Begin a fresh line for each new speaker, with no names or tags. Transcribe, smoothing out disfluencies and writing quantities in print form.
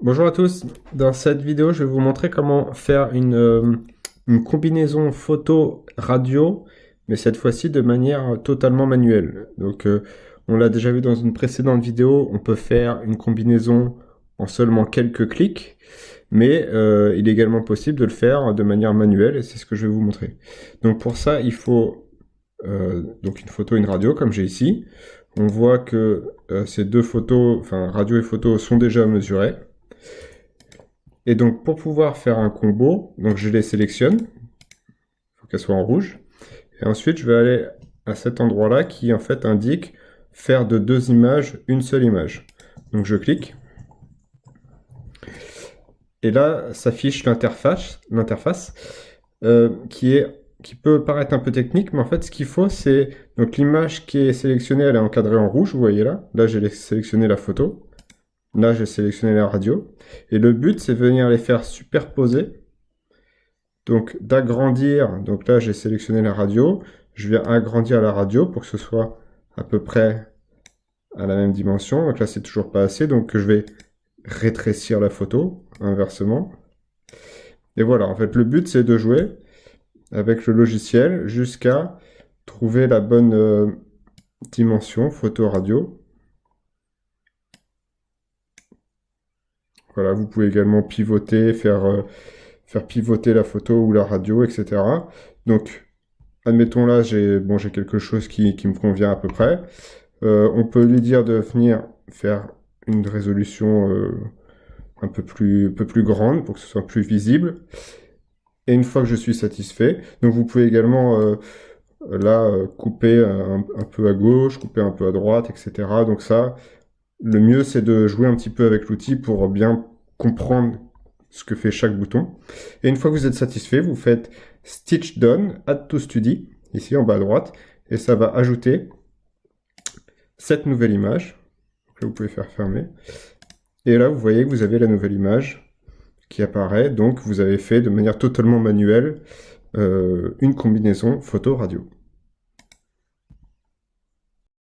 Bonjour à tous, dans cette vidéo je vais vous montrer comment faire une combinaison photo-radio, mais cette fois-ci de manière totalement manuelle. On l'a déjà vu dans une précédente vidéo, on peut faire une combinaison en seulement quelques clics, mais il est également possible de le faire de manière manuelle et c'est ce que je vais vous montrer. Donc pour ça il faut donc une photo et une radio comme j'ai ici. On voit que ces deux photos, enfin radio et photo, sont déjà mesurées. Et donc pour pouvoir faire un combo, donc je les sélectionne, il faut qu'elles soient en rouge. Et ensuite je vais aller à cet endroit-là qui en fait indique faire de deux images une seule image. Donc je clique. Et là s'affiche l'interface qui peut paraître un peu technique, mais en fait ce qu'il faut c'est donc l'image qui est sélectionnée, elle est encadrée en rouge, vous voyez là. Là j'ai sélectionné la photo. Là j'ai sélectionné la radio. Et le but c'est de venir les faire superposer. Donc d'agrandir, donc là j'ai sélectionné la radio, je viens agrandir la radio pour que ce soit à peu près à la même dimension. Donc là c'est toujours pas assez, donc je vais rétrécir la photo, inversement. Et voilà, en fait le but c'est de jouer avec le logiciel jusqu'à trouver la bonne dimension photo-radio. Voilà, vous pouvez également pivoter, faire pivoter la photo ou la radio, etc. Donc admettons là, j'ai quelque chose qui me convient à peu près. On peut lui dire de venir faire une résolution un peu plus grande pour que ce soit plus visible. Et une fois que je suis satisfait, donc vous pouvez également là couper un peu à gauche, couper un peu à droite, etc. Donc ça, le mieux c'est de jouer un petit peu avec l'outil pour bien comprendre ce que fait chaque bouton. Et une fois que vous êtes satisfait, vous faites Stitch Done, Add to Study, ici en bas à droite, et ça va ajouter cette nouvelle image. Donc là, vous pouvez faire fermer. Et là, vous voyez que vous avez la nouvelle image qui apparaît. Donc, vous avez fait de manière totalement manuelle une combinaison photo-radio.